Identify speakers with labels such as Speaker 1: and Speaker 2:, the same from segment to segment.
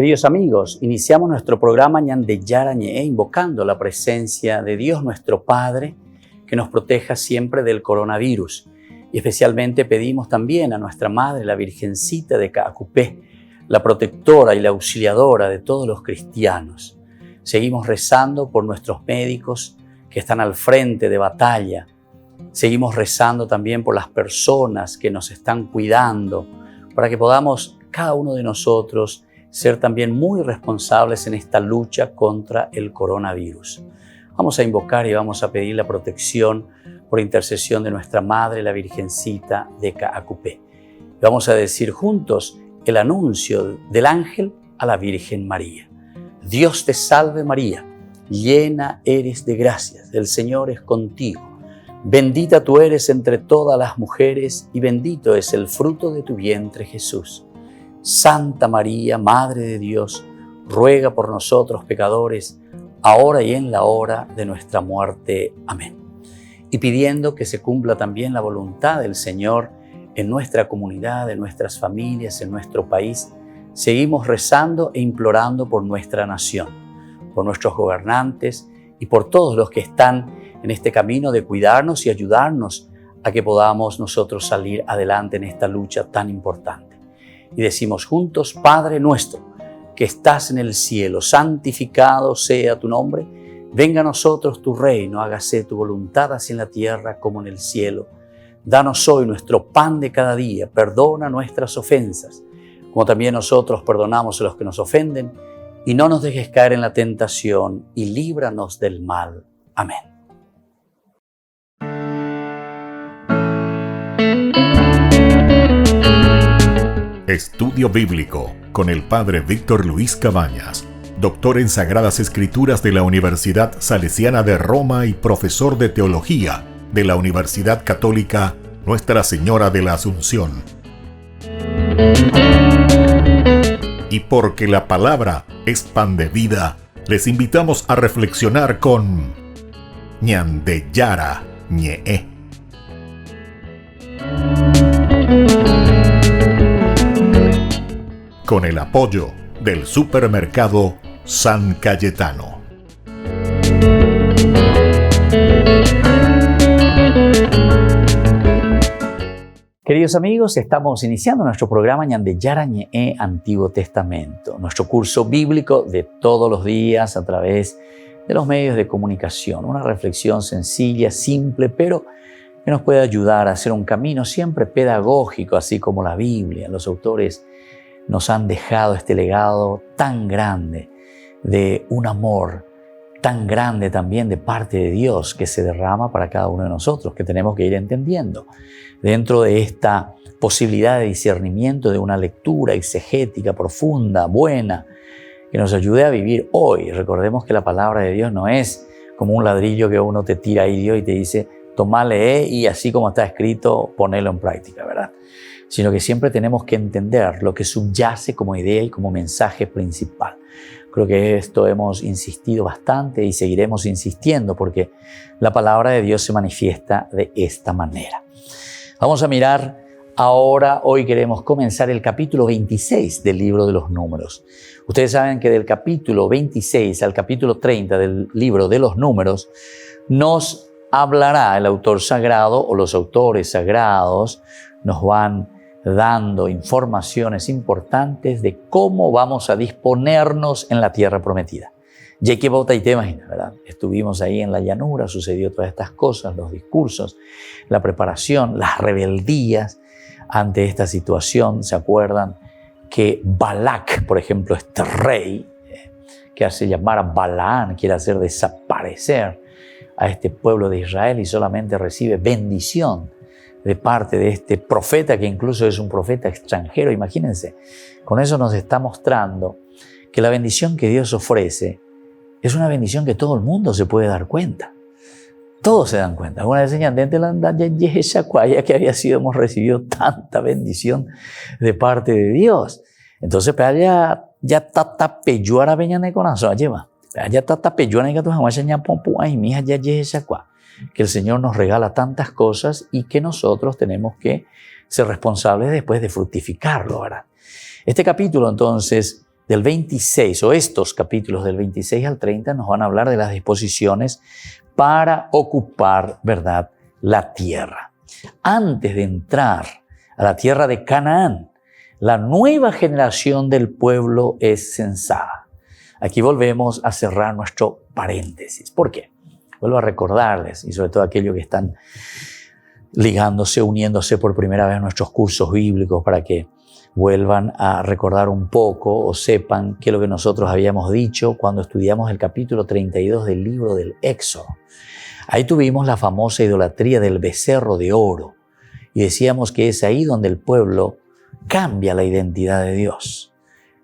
Speaker 1: Queridos amigos, iniciamos nuestro programa Ñande Yarañe, invocando la presencia de Dios nuestro Padre, que nos proteja siempre del coronavirus. Y especialmente pedimos también a nuestra Madre, la Virgencita de Caacupé, la protectora y la auxiliadora de todos los cristianos. Seguimos rezando por nuestros médicos que están al frente de batalla. Seguimos rezando también por las personas que nos están cuidando, para que podamos, cada uno de nosotros, ser también muy responsables en esta lucha contra el coronavirus. Vamos a invocar y vamos a pedir la protección por intercesión de nuestra Madre, la Virgencita de Caacupé. Vamos a decir juntos el anuncio del ángel a la Virgen María. Dios te salve María, llena eres de gracias, el Señor es contigo. Bendita tú eres entre todas las mujeres y bendito es el fruto de tu vientre Jesús. Santa María, Madre de Dios, ruega por nosotros pecadores, ahora y en la hora de nuestra muerte. Amén. Y pidiendo que se cumpla también la voluntad del Señor en nuestra comunidad, en nuestras familias, en nuestro país, seguimos rezando e implorando por nuestra nación, por nuestros gobernantes y por todos los que están en este camino de cuidarnos y ayudarnos a que podamos nosotros salir adelante en esta lucha tan importante. Y decimos juntos, Padre nuestro, que estás en el cielo, santificado sea tu nombre. Venga a nosotros tu reino, hágase tu voluntad así en la tierra como en el cielo. Danos hoy nuestro pan de cada día, perdona nuestras ofensas, como también nosotros perdonamos a los que nos ofenden, y no nos dejes caer en la tentación, y líbranos del mal. Amén.
Speaker 2: Estudio Bíblico con el Padre Víctor Luis Cabañas, doctor en Sagradas Escrituras de la Universidad Salesiana de Roma y profesor de Teología de la Universidad Católica Nuestra Señora de la Asunción. Y porque la palabra es pan de vida, les invitamos a reflexionar con Ñande Yarañe. Con el apoyo del supermercado San Cayetano.
Speaker 1: Queridos amigos, estamos iniciando nuestro programa Ñande Yarañe Antiguo Testamento, nuestro curso bíblico de todos los días a través de los medios de comunicación. Una reflexión sencilla, simple, pero que nos puede ayudar a hacer un camino siempre pedagógico, así como la Biblia. Los autores nos han dejado este legado tan grande de un amor tan grande también de parte de Dios que se derrama para cada uno de nosotros, que tenemos que ir entendiendo. Dentro de esta posibilidad de discernimiento de una lectura exegética profunda, buena, que nos ayude a vivir hoy. Recordemos que la palabra de Dios no es como un ladrillo que uno te tira ahí Dios y te dice, toma, lee y así como está escrito, ponelo en práctica, ¿verdad? Sino que siempre tenemos que entender lo que subyace como idea y como mensaje principal. Creo que esto hemos insistido bastante y seguiremos insistiendo porque la palabra de Dios se manifiesta de esta manera. Vamos a mirar ahora, hoy queremos comenzar el capítulo 26 del libro de los Números. Ustedes saben que del capítulo 26 al capítulo 30 del libro de los Números nos hablará el autor sagrado o los autores sagrados, nos van dando informaciones importantes de cómo vamos a disponernos en la tierra prometida. Ya que vota y te imaginas, ¿verdad? Estuvimos ahí en la llanura, sucedió todas estas cosas, los discursos, la preparación, las rebeldías ante esta situación. ¿Se acuerdan que Balac, por ejemplo, este rey que hace llamar a Balaán, quiere hacer desaparecer a este pueblo de Israel y solamente recibe bendición de parte de este profeta, que incluso es un profeta extranjero? Imagínense, con eso nos está mostrando que la bendición que Dios ofrece es una bendición que todo el mundo se puede dar cuenta. Todos se dan cuenta. Alguna vez señalan, ya que hemos recibido tanta bendición de parte de Dios. Entonces, ya está peyuara beñane con eso, lleva. Ya está peyuara que tu jamás ya pompu ay mija ya que el Señor nos regala tantas cosas y que nosotros tenemos que ser responsables después de fructificarlo, ¿verdad? Este capítulo, entonces, del 26, o estos capítulos del 26 al 30, nos van a hablar de las disposiciones para ocupar, ¿verdad?, la tierra. Antes de entrar a la tierra de Canaán, la nueva generación del pueblo es censada. Aquí volvemos a cerrar nuestro paréntesis. ¿Por qué? Vuelvo a recordarles, y sobre todo aquellos que están ligándose, uniéndose por primera vez a nuestros cursos bíblicos, para que vuelvan a recordar un poco o sepan qué es lo que nosotros habíamos dicho cuando estudiamos el capítulo 32 del libro del Éxodo. Ahí tuvimos la famosa idolatría del becerro de oro y decíamos que es ahí donde el pueblo cambia la identidad de Dios,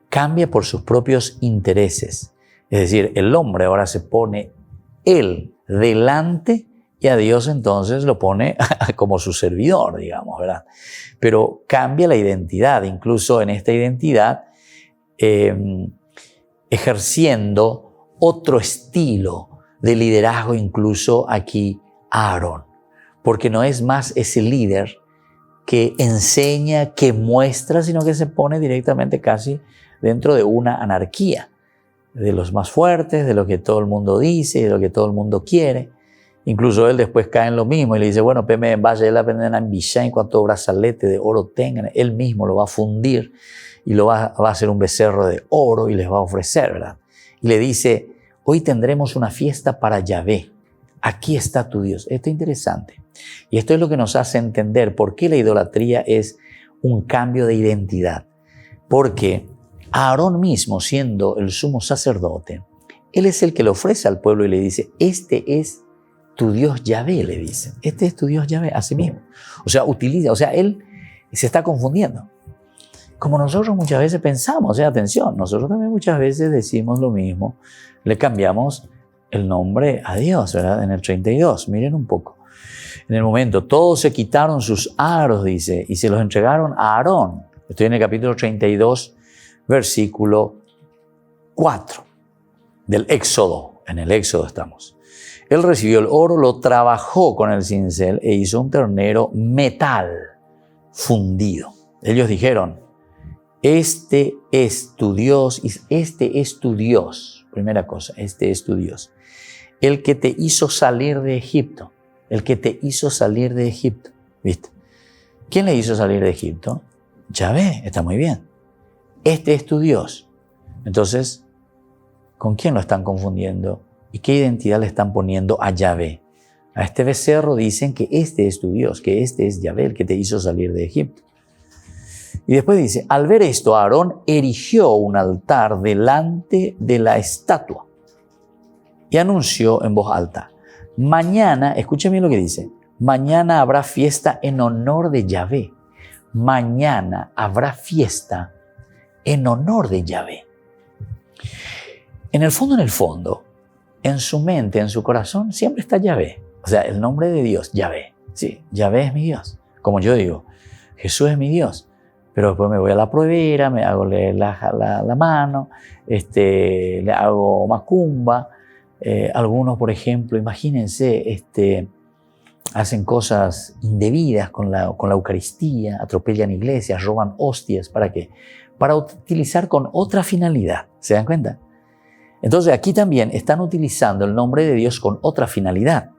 Speaker 1: cambia por sus propios intereses. Es decir, el hombre ahora se pone él delante y a Dios entonces lo pone como su servidor, digamos, ¿verdad? Pero cambia la identidad, incluso en esta identidad, ejerciendo otro estilo de liderazgo, incluso aquí Aarón, porque no es más ese líder que enseña, que muestra, sino que se pone directamente casi dentro de una anarquía, de los más fuertes, de lo que todo el mundo dice, de lo que todo el mundo quiere. Incluso él después cae en lo mismo y le dice, bueno, peme vaya la pena en Villá en cuanto brazalete de oro tengan, él mismo lo va a fundir y lo va a hacer un becerro de oro y les va a ofrecer, ¿verdad? Y le dice, hoy tendremos una fiesta para Yahvé. Aquí está tu Dios. Esto es interesante. Y esto es lo que nos hace entender por qué la idolatría es un cambio de identidad. Porque Aarón mismo, siendo el sumo sacerdote, él es el que le ofrece al pueblo y le dice, este es tu Dios Yahvé, le dice. Este es tu Dios Yahvé, a sí mismo. O sea, él se está confundiendo. Como nosotros muchas veces pensamos, atención, nosotros también muchas veces decimos lo mismo, le cambiamos el nombre a Dios, ¿verdad? En el 32, miren un poco. En el momento, todos se quitaron sus aros, dice, y se los entregaron a Aarón. Estoy en el capítulo 32, versículo 4 del Éxodo. En el Éxodo estamos. Él recibió el oro, lo trabajó con el cincel e hizo un ternero metal fundido. Ellos dijeron, este es tu Dios, este es tu Dios. Primera cosa, este es tu Dios. El que te hizo salir de Egipto. El que te hizo salir de Egipto. ¿Viste? ¿Quién le hizo salir de Egipto? Yahvé, está muy bien. Este es tu Dios. Entonces, ¿con quién lo están confundiendo? ¿Y qué identidad le están poniendo a Yahvé? A este becerro dicen que este es tu Dios, que este es Yahvé, el que te hizo salir de Egipto. Y después dice, al ver esto, Aarón erigió un altar delante de la estatua y anunció en voz alta, mañana, escuchen bien lo que dice, mañana habrá fiesta en honor de Yahvé. Mañana habrá fiesta en honor de Yahvé. En el fondo, en su mente, en su corazón, siempre está Yahvé. O sea, el nombre de Dios, Yahvé. Sí, Yahvé es mi Dios. Como yo digo, Jesús es mi Dios. Pero después me voy a la pruebera, me hago leer la mano, le hago macumba. Algunos, por ejemplo, imagínense, hacen cosas indebidas con la Eucaristía, atropellan iglesias, roban hostias. ¿Para qué? Para utilizar con otra finalidad. ¿Se dan cuenta? Entonces aquí también están utilizando el nombre de Dios con otra finalidad.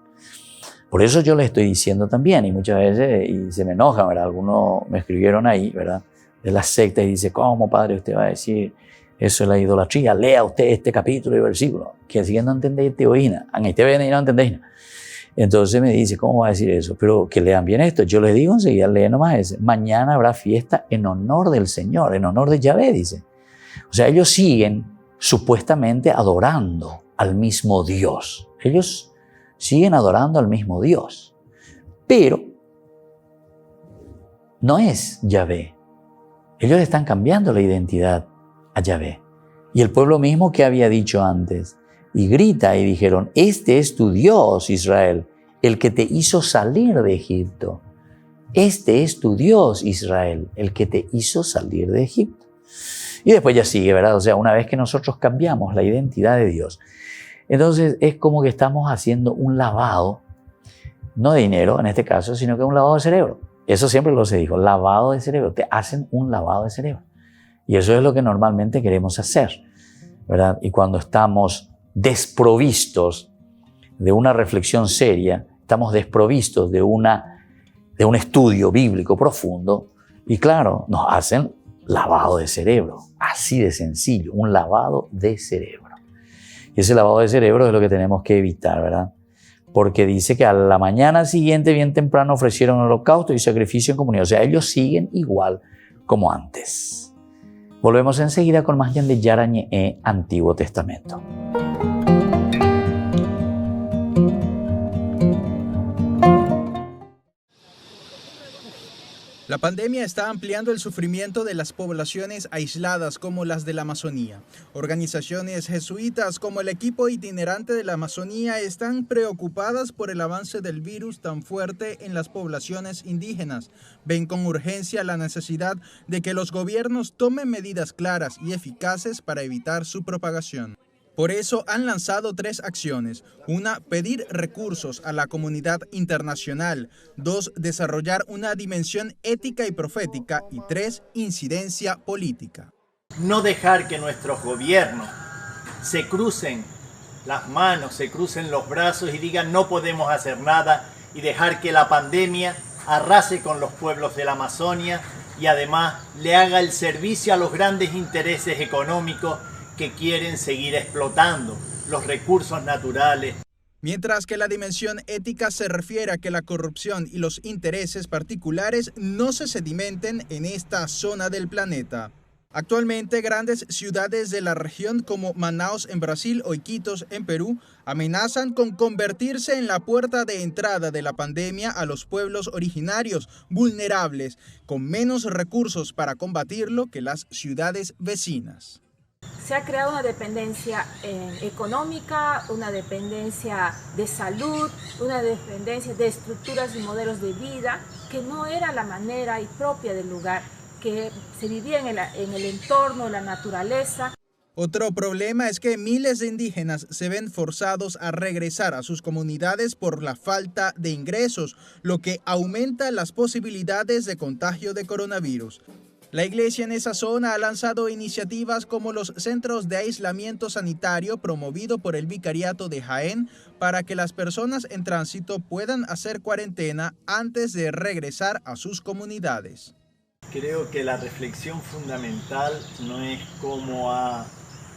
Speaker 1: Por eso yo les estoy diciendo también, y muchas veces, y se me enojan, ¿verdad? Algunos me escribieron ahí, ¿verdad? De la secta y dice, ¿cómo, padre, usted va a decir eso es la idolatría? Lea usted este capítulo y versículo, que así no entendéis teoína, ahí te ven y no entendéis nada. Entonces me dice, ¿cómo va a decir eso? Pero que lean bien esto. Yo les digo enseguida, leen nomás ese. Mañana habrá fiesta en honor del Señor, en honor de Yahvé, dice. O sea, ellos siguen supuestamente adorando al mismo Dios. Ellos siguen adorando al mismo Dios. Pero no es Yahvé. Ellos están cambiando la identidad a Yahvé. Y el pueblo mismo que había dicho antes, y grita y dijeron, este es tu Dios, Israel, el que te hizo salir de Egipto. Este es tu Dios, Israel, el que te hizo salir de Egipto. Y después ya sigue, ¿verdad? O sea, una vez que nosotros cambiamos la identidad de Dios, entonces es como que estamos haciendo un lavado, no de dinero en este caso, sino que un lavado de cerebro. Eso siempre lo se dijo, lavado de cerebro. Te hacen un lavado de cerebro. Y eso es lo que normalmente queremos hacer, ¿verdad? Y cuando estamos desprovistos de una reflexión seria, estamos desprovistos de un estudio bíblico profundo, y claro, nos hacen lavado de cerebro, así de sencillo, un lavado de cerebro. Y ese lavado de cerebro es lo que tenemos que evitar, ¿verdad? Porque dice que a la mañana siguiente, bien temprano, ofrecieron holocausto y sacrificio en comunidad. O sea, ellos siguen igual como antes. Volvemos enseguida con más Ñande Yarañe Antiguo Testamento.
Speaker 3: La pandemia está ampliando el sufrimiento de las poblaciones aisladas como las de la Amazonía. Organizaciones jesuitas como el equipo itinerante de la Amazonía están preocupadas por el avance del virus tan fuerte en las poblaciones indígenas. Ven con urgencia la necesidad de que los gobiernos tomen medidas claras y eficaces para evitar su propagación. Por eso han lanzado 3 acciones. 1, pedir recursos a la comunidad internacional. 2, desarrollar una dimensión ética y profética. Y 3, incidencia política.
Speaker 4: No dejar que nuestros gobiernos se crucen las manos, se crucen los brazos y digan no podemos hacer nada, y dejar que la pandemia arrase con los pueblos de la Amazonia y además le haga el servicio a los grandes intereses económicos que quieren seguir explotando los recursos naturales.
Speaker 3: Mientras que la dimensión ética se refiere a que la corrupción y los intereses particulares no se sedimenten en esta zona del planeta. Actualmente, grandes ciudades de la región como Manaos en Brasil o Iquitos en Perú amenazan con convertirse en la puerta de entrada de la pandemia a los pueblos originarios vulnerables, con menos recursos para combatirlo que las ciudades vecinas.
Speaker 5: Se ha creado una dependencia económica, una dependencia de salud, una dependencia de estructuras y modelos de vida que no era la manera y propia del lugar, que se vivía en el entorno, la naturaleza.
Speaker 3: Otro problema es que miles de indígenas se ven forzados a regresar a sus comunidades por la falta de ingresos, lo que aumenta las posibilidades de contagio de coronavirus. La iglesia en esa zona ha lanzado iniciativas como los centros de aislamiento sanitario promovido por el Vicariato de Jaén para que las personas en tránsito puedan hacer cuarentena antes de regresar a sus comunidades.
Speaker 4: Creo que la reflexión fundamental no es cómo ha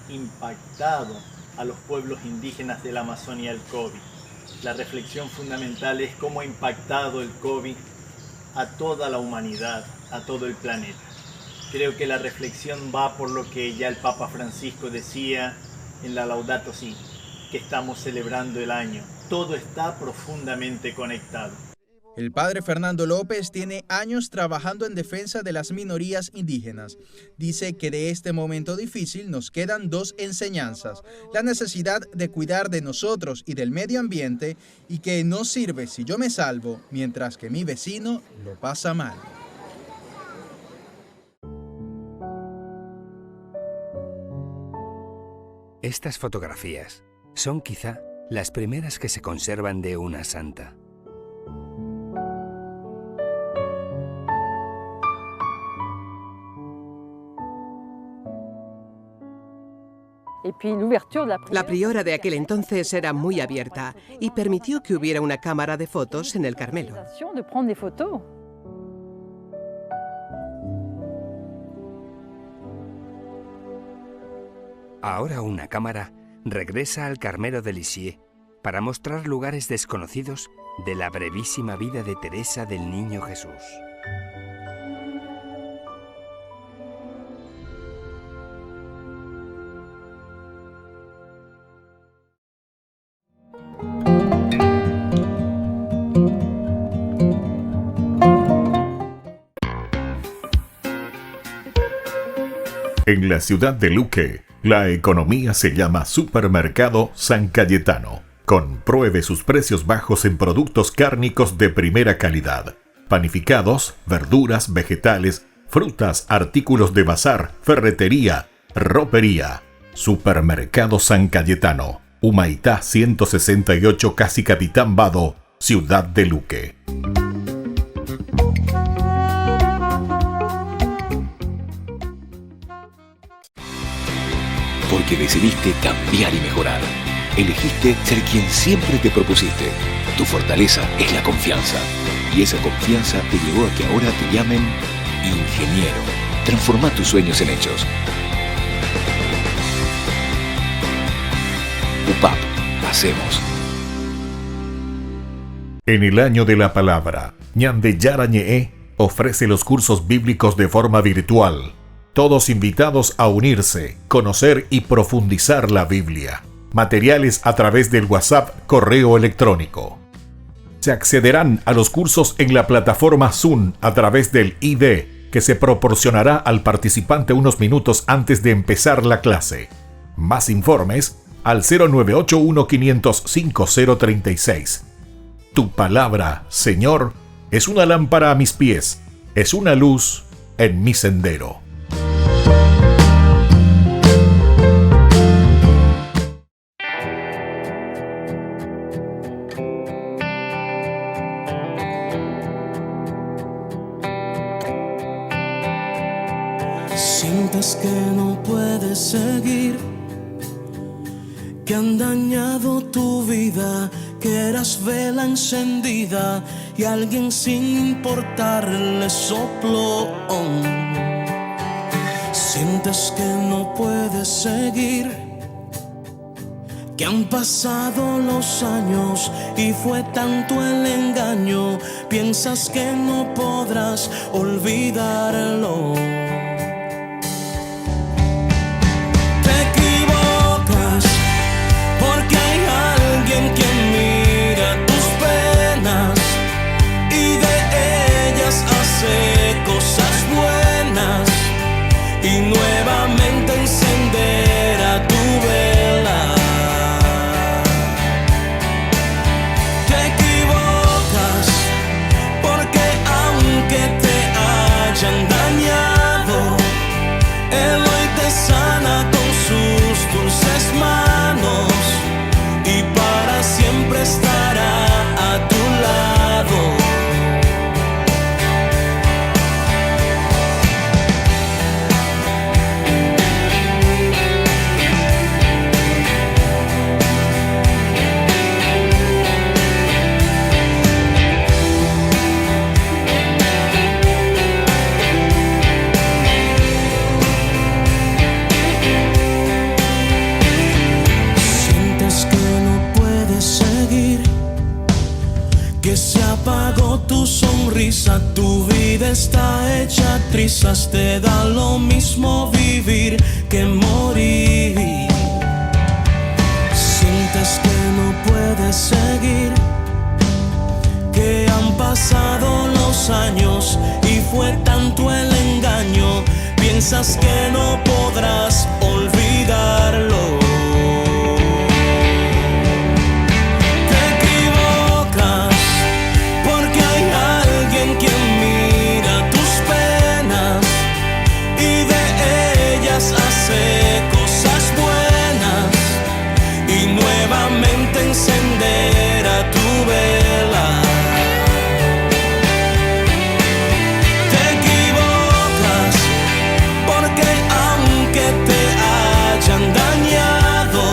Speaker 4: impactado a los pueblos indígenas de la Amazonia el COVID. La reflexión fundamental es cómo ha impactado el COVID a toda la humanidad, a todo el planeta. Creo que la reflexión va por lo que ya el Papa Francisco decía en la Laudato Si, que estamos celebrando el año. Todo está profundamente conectado.
Speaker 3: El padre Fernando López tiene años trabajando en defensa de las minorías indígenas. Dice que de este momento difícil nos quedan 2 enseñanzas. La necesidad de cuidar de nosotros y del medio ambiente, y que no sirve si yo me salvo mientras que mi vecino lo pasa mal.
Speaker 6: Estas fotografías son quizá las primeras que se conservan de una santa.
Speaker 7: La priora de aquel entonces era muy abierta y permitió que hubiera una cámara de fotos en el Carmelo.
Speaker 6: Ahora una cámara regresa al Carmelo de Lisieux para mostrar lugares desconocidos de la brevísima vida de Teresa del Niño Jesús.
Speaker 2: En la ciudad de Luque, la economía se llama Supermercado San Cayetano. Compruebe sus precios bajos en productos cárnicos de primera calidad. Panificados, verduras, vegetales, frutas, artículos de bazar, ferretería, ropería. Supermercado San Cayetano, Humaitá 168, Casi Capitán Vado, ciudad de Luque.
Speaker 8: porque decidiste cambiar y mejorar. Elegiste ser quien siempre te propusiste. Tu fortaleza es la confianza. Y esa confianza te llevó a que ahora te llamen ingeniero. Transforma tus sueños en hechos. UPAP. Hacemos.
Speaker 2: En el año de la palabra, Ñande Yarañe ofrece los cursos bíblicos de forma virtual. Todos invitados a unirse, conocer y profundizar la Biblia. Materiales a través del WhatsApp, correo electrónico. Se accederán a los cursos en la plataforma Zoom a través del ID, que se proporcionará al participante unos minutos antes de empezar la clase. Más informes al 0981-500-5036. Tu palabra, Señor, es una lámpara a mis pies, es una luz en mi sendero.
Speaker 9: Sientes que no puedes seguir, que han dañado tu vida, que eras vela encendida y alguien sin importarle sopló. Sientes que no puedes seguir, que han pasado los años y fue tanto el engaño, piensas que no podrás olvidarlo. Cosas buenas y nuevamente encenderá tu vela. Te equivocas porque aunque te hayan dañado, Él hoy te sana con sus dulces manos y para siempre estará a tu lado. Que se apagó tu sonrisa, tu vida está hecha trizas, te da lo mismo vivir que morir. Sientes que no puedes seguir, que han pasado los años y fue tanto el engaño, piensas que no podrás olvidarlo. Hace cosas buenas y nuevamente encenderá tu vela. Te equivocas porque aunque te hayan dañado,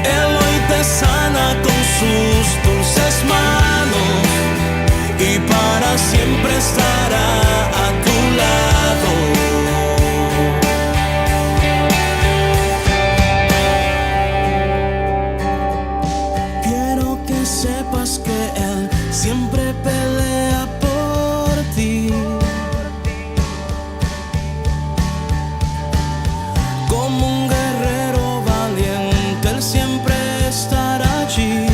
Speaker 9: Él hoy te sana con sus dulces manos y para siempre estará a tu lado. Sepas que Él siempre pelea por ti, como un guerrero valiente, Él siempre estará allí.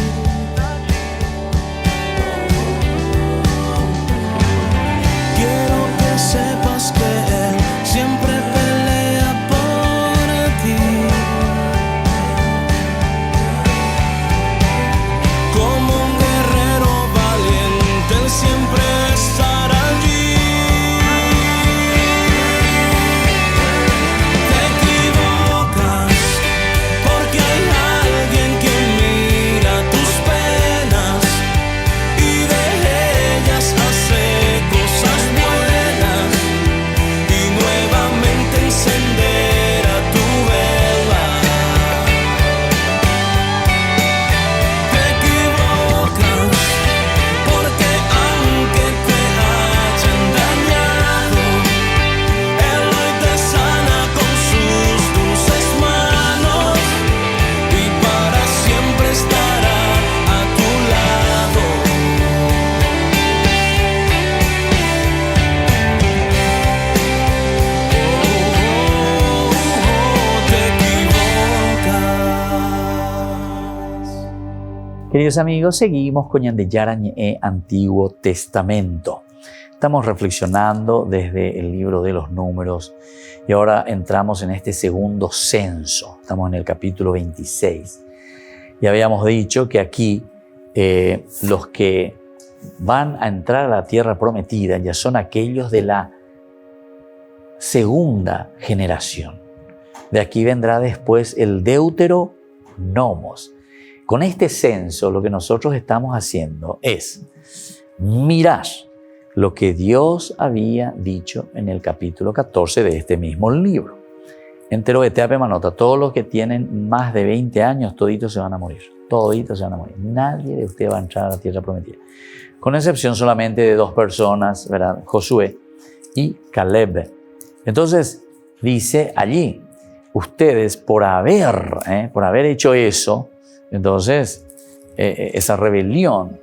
Speaker 1: Queridos amigos, seguimos con Yandeyarañe Antiguo Testamento. Estamos reflexionando desde el libro de los Números y ahora entramos en este segundo censo. Estamos en el capítulo 26. Y habíamos dicho que aquí los que van a entrar a la tierra prometida ya son aquellos de la segunda generación. De aquí vendrá después el Deuteronomos. Con este censo lo que nosotros estamos haciendo es mirar lo que Dios había dicho en el capítulo 14 de este mismo libro. Entero de Teape Manota, todos los que tienen más de 20 años, toditos se van a morir. Toditos se van a morir. Nadie de ustedes va a entrar a la tierra prometida. Con excepción solamente de 2 personas, ¿verdad? Josué y Caleb. Entonces, dice allí, ustedes por haber hecho eso, entonces, esa rebelión,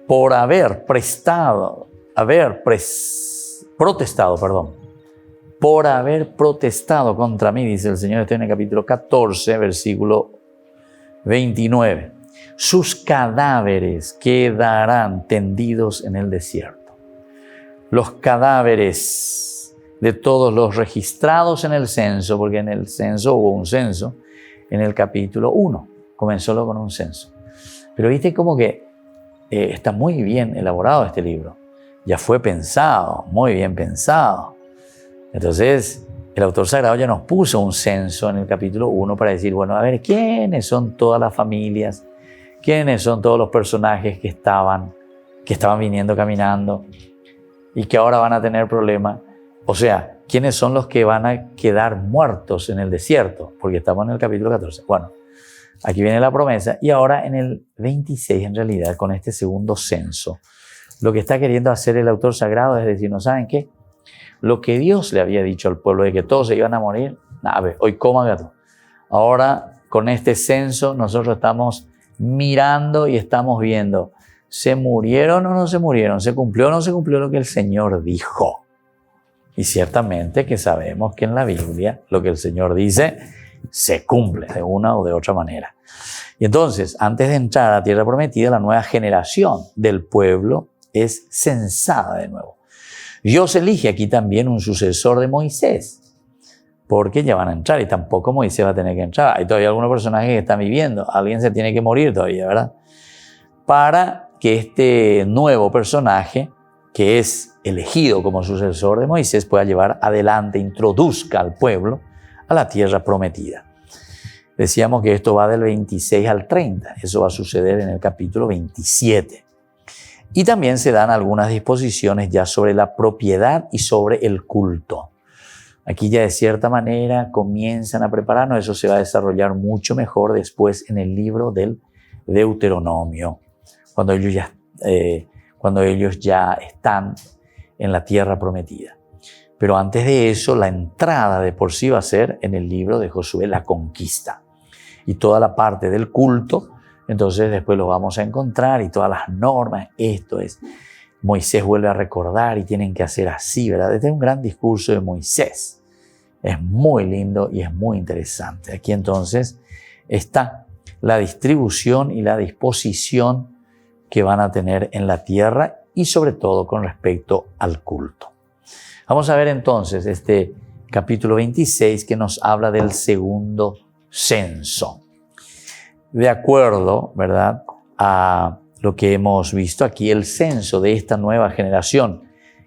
Speaker 1: por haber protestado contra mí, dice el Señor, estoy en el capítulo 14, versículo 29. Sus cadáveres quedarán tendidos en el desierto. Los cadáveres de todos los registrados en el censo, porque en el censo hubo un censo, en el capítulo 1, comenzó con un censo. Pero viste como que está muy bien elaborado este libro. Ya fue pensado, muy bien pensado. Entonces, el autor sagrado ya nos puso un censo en el capítulo 1 para decir, bueno, a ver, ¿quiénes son todas las familias? ¿Quiénes son todos los personajes que estaban viniendo caminando y que ahora van a tener problemas? O sea, ¿quiénes son los que van a quedar muertos en el desierto? Porque estamos en el capítulo 14. Bueno, aquí viene la promesa. Y ahora en el 26, en realidad, con este segundo censo, lo que está queriendo hacer el autor sagrado es decir, ¿no saben qué? Lo que Dios le había dicho al pueblo de que todos se iban a morir, a ver, hoy coma gato. Ahora, con este censo, nosotros estamos mirando y estamos viendo, ¿se murieron o no se murieron? ¿Se cumplió o no se cumplió lo que el Señor dijo? Y ciertamente que sabemos que en la Biblia lo que el Señor dice se cumple de una o de otra manera. Y entonces, antes de entrar a la tierra prometida, la nueva generación del pueblo es censada de nuevo. Dios elige aquí también un sucesor de Moisés, porque ya van a entrar y tampoco Moisés va a tener que entrar. Hay todavía algunos personajes que están viviendo. Alguien se tiene que morir todavía, ¿verdad? Para que este nuevo personaje, que es elegido como sucesor de Moisés, pueda llevar adelante, introduzca al pueblo a la tierra prometida. Decíamos que esto va del 26 al 30. Eso va a suceder en el capítulo 27. Y también se dan algunas disposiciones ya sobre la propiedad y sobre el culto. Aquí ya de cierta manera comienzan a prepararnos. Eso se va a desarrollar mucho mejor después en el libro del Deuteronomio, cuando ellos ya están en la tierra prometida. Pero antes de eso, la entrada de por sí va a ser en el libro de Josué, la conquista. Y toda la parte del culto, entonces después lo vamos a encontrar y todas las normas. Esto es, Moisés vuelve a recordar y tienen que hacer así, ¿verdad? Este es un gran discurso de Moisés. Es muy lindo y es muy interesante. Aquí entonces está la distribución y la disposición que van a tener en la tierra y sobre todo con respecto al culto. Vamos a ver entonces este capítulo 26 que nos habla del segundo censo. De acuerdo, ¿verdad?, a lo que hemos visto aquí, el censo de esta nueva generación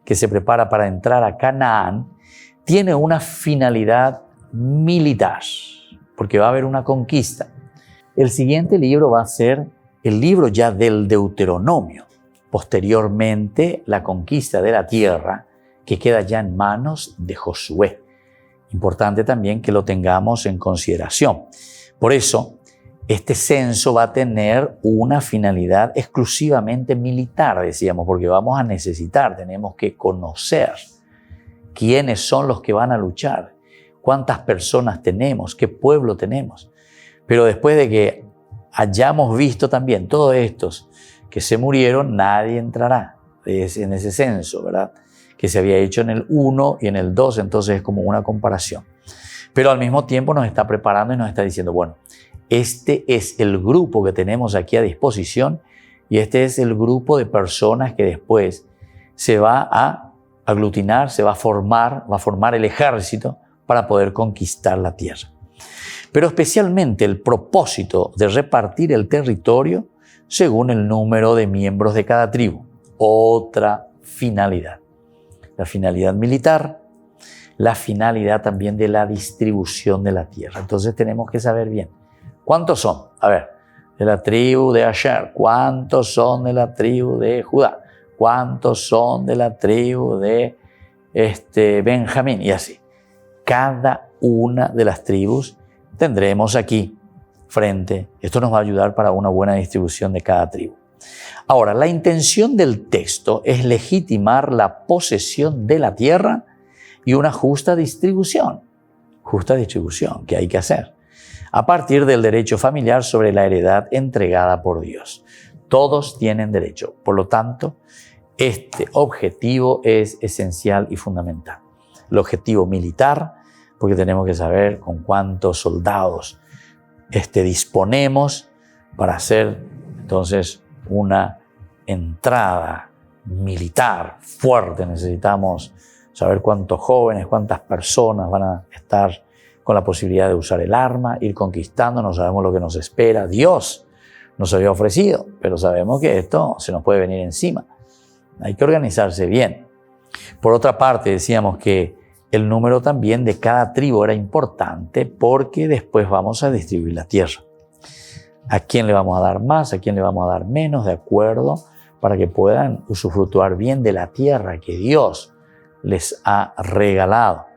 Speaker 1: que se prepara para entrar a Canaán tiene una finalidad militar, porque va a haber una conquista. El siguiente libro va a ser el libro ya del Deuteronomio. Posteriormente, la conquista de la tierra, que queda ya en manos de Josué. Importante también que lo tengamos en consideración. Por eso, este censo va a tener una finalidad exclusivamente militar, decíamos, porque vamos a necesitar, tenemos que conocer quiénes son los que van a luchar, cuántas personas tenemos, qué pueblo tenemos. Pero después de que hayamos visto también todos estos que se murieron, nadie entrará en ese censo, ¿verdad?, que se había hecho en el 1 y en el 2, entonces es como una comparación. Pero al mismo tiempo nos está preparando y nos está diciendo, bueno, este es el grupo que tenemos aquí a disposición y este es el grupo de personas que después se va a aglutinar, va a formar el ejército para poder conquistar la tierra. Pero especialmente el propósito de repartir el territorio según el número de miembros de cada tribu. Otra finalidad. La finalidad militar, la finalidad también de la distribución de la tierra. Entonces tenemos que saber bien, ¿cuántos son? A ver, de la tribu de Asher, ¿cuántos son de la tribu de Judá? ¿Cuántos son de la tribu de Benjamín? Y así. Cada una de las tribus tendremos aquí frente. Esto nos va a ayudar para una buena distribución de cada tribu. Ahora, la intención del texto es legitimar la posesión de la tierra y una justa distribución que hay que hacer a partir del derecho familiar sobre la heredad entregada por Dios. Todos tienen derecho. Por lo tanto, este objetivo es esencial y fundamental. El objetivo militar, porque tenemos que saber con cuántos soldados disponemos para hacer entonces una entrada militar fuerte. Necesitamos saber cuántos jóvenes, cuántas personas van a estar con la posibilidad de usar el arma, ir conquistando. No sabemos lo que nos espera. Dios nos había ofrecido, pero sabemos que esto se nos puede venir encima. Hay que organizarse bien. Por otra parte, decíamos que el número también de cada tribu era importante porque después vamos a distribuir la tierra. ¿A quién le vamos a dar más? ¿A quién le vamos a dar menos? De acuerdo, para que puedan usufructuar bien de la tierra que Dios les ha regalado.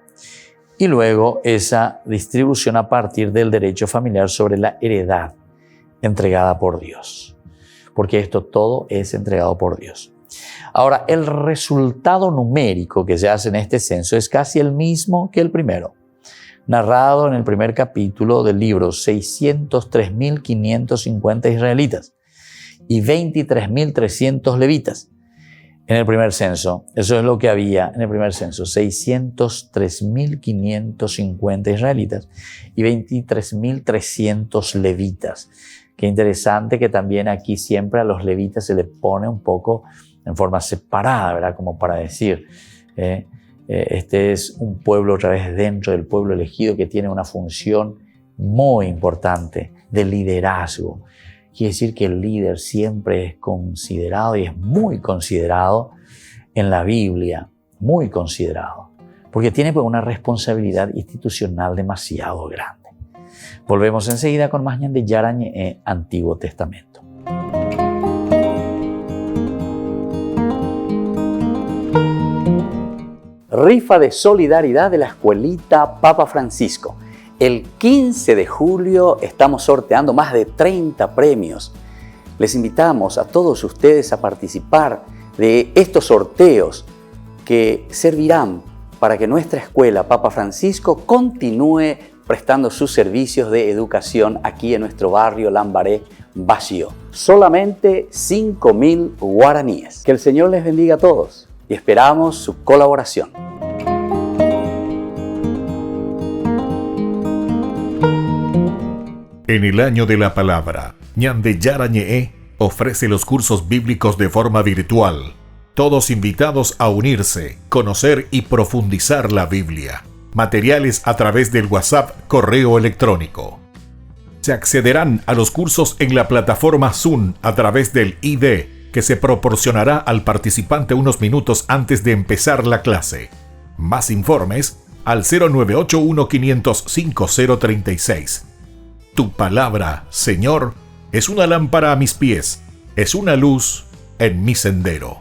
Speaker 1: Y luego esa distribución a partir del derecho familiar sobre la heredad entregada por Dios. Porque esto todo es entregado por Dios. Ahora, el resultado numérico que se hace en este censo es casi el mismo que el primero, narrado en el primer capítulo del libro: 603.550 israelitas y 23.300 levitas. En el primer censo, eso es lo que había en el primer censo: 603.550 israelitas y 23.300 levitas. Qué interesante que también aquí siempre a los levitas se le pone un poco en forma separada, ¿verdad? Como para decir, este es un pueblo otra vez dentro del pueblo elegido que tiene una función muy importante de liderazgo. Quiere decir que el líder siempre es considerado y es muy considerado en la Biblia, muy considerado, porque tiene pues una responsabilidad institucional demasiado grande. Volvemos enseguida con más Ñan de Yarañe, Antiguo Testamento. Rifa de solidaridad de la Escuelita Papa Francisco. El 15 de julio estamos sorteando más de 30 premios. Les invitamos a todos ustedes a participar de estos sorteos que servirán para que nuestra escuela Papa Francisco continúe prestando sus servicios de educación aquí en nuestro barrio Lambaré, Bajío. Solamente 5.000 guaraníes. Que el Señor les bendiga a todos y esperamos su colaboración.
Speaker 2: En el año de la palabra, Ñan de Yarañe ofrece los cursos bíblicos de forma virtual. Todos invitados a unirse, conocer y profundizar la Biblia. Materiales a través del WhatsApp, correo electrónico. Se accederán a los cursos en la plataforma Zoom a través del ID que se proporcionará al participante unos minutos antes de empezar la clase. Más informes al 0981 505 036. Tu palabra, Señor, es una lámpara a mis pies, es una luz en mi sendero.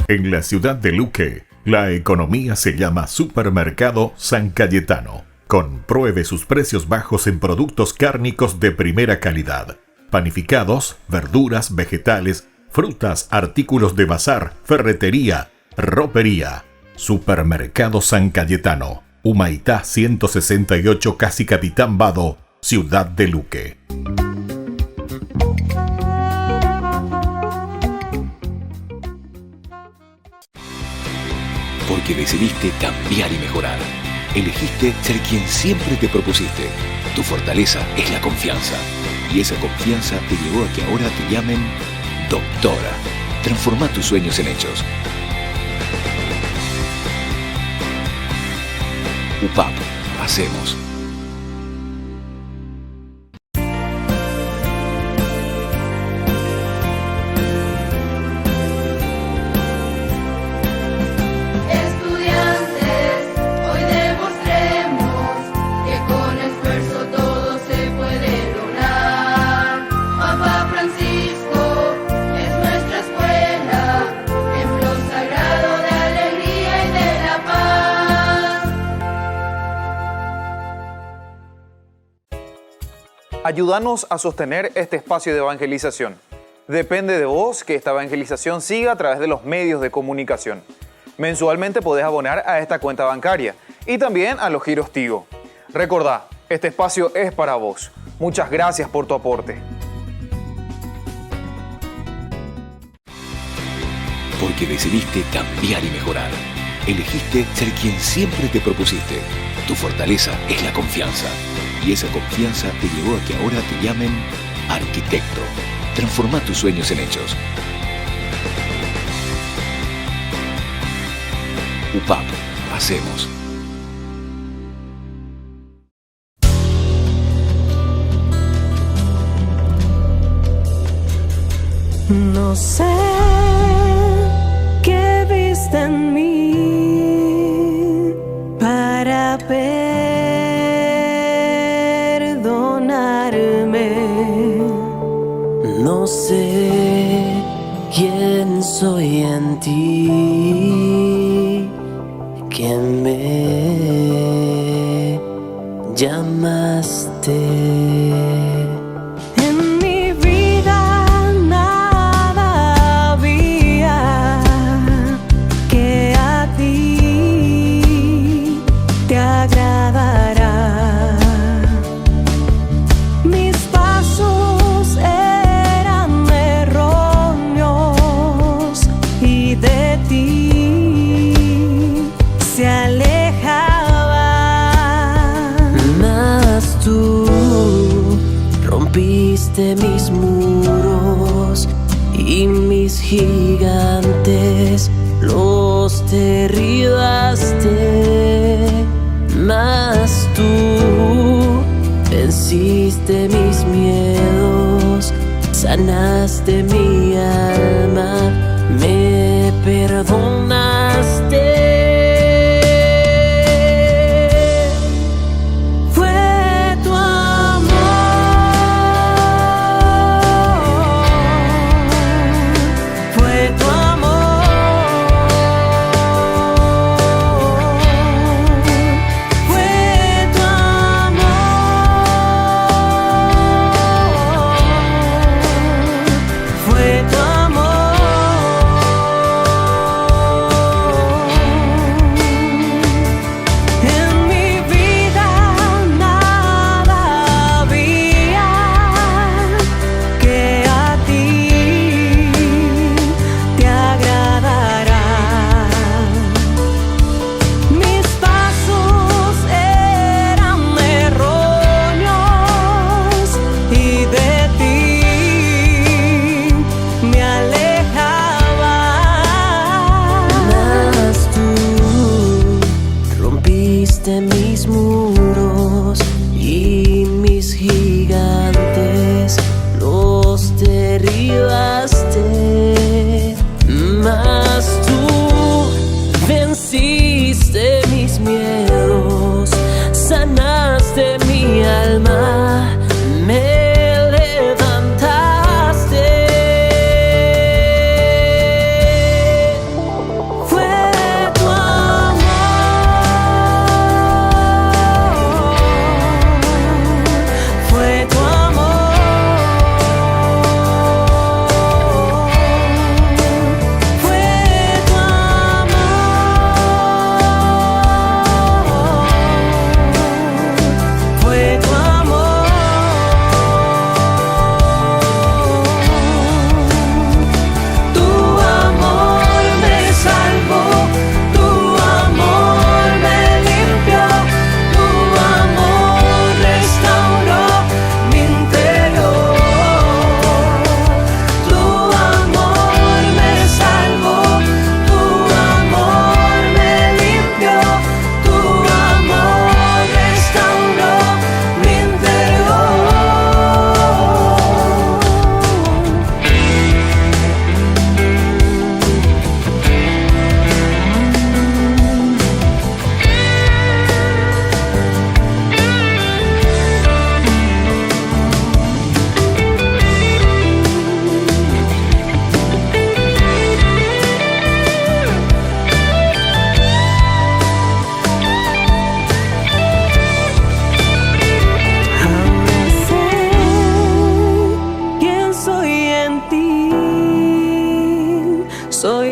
Speaker 2: En la ciudad de Luque, la economía se llama Supermercado San Cayetano. Compruebe sus precios bajos en productos cárnicos de primera calidad. Panificados, verduras, vegetales, frutas, artículos de bazar, ferretería, ropería. Supermercado San Cayetano, Humaitá 168, Casi Capitán Vado, Ciudad de Luque.
Speaker 8: Porque decidiste cambiar y mejorar. Elegiste ser quien siempre te propusiste. Tu fortaleza es la confianza. Y esa confianza te llevó a que ahora te llamen doctora. Transforma tus sueños en hechos. UPAP. Hacemos.
Speaker 10: Ayúdanos a sostener este espacio de evangelización. Depende de vos que esta evangelización siga a través de los medios de comunicación. Mensualmente podés abonar a esta cuenta bancaria y también a los giros Tigo. Recordá, este espacio es para vos. Muchas gracias por tu aporte.
Speaker 8: Porque decidiste cambiar y mejorar. Elegiste ser quien siempre te propusiste. Tu fortaleza es la confianza. Y esa confianza te llevó a que ahora te llamen arquitecto. Transforma tus sueños en hechos. UPAP. Hacemos.
Speaker 9: No sé qué viste en mí para perdonarme. No sé quién soy en ti, que me llamaste. Mis muros y mis gigantes los derribaste, mas tú venciste mis miedos, sanaste mi alma, me perdonaste.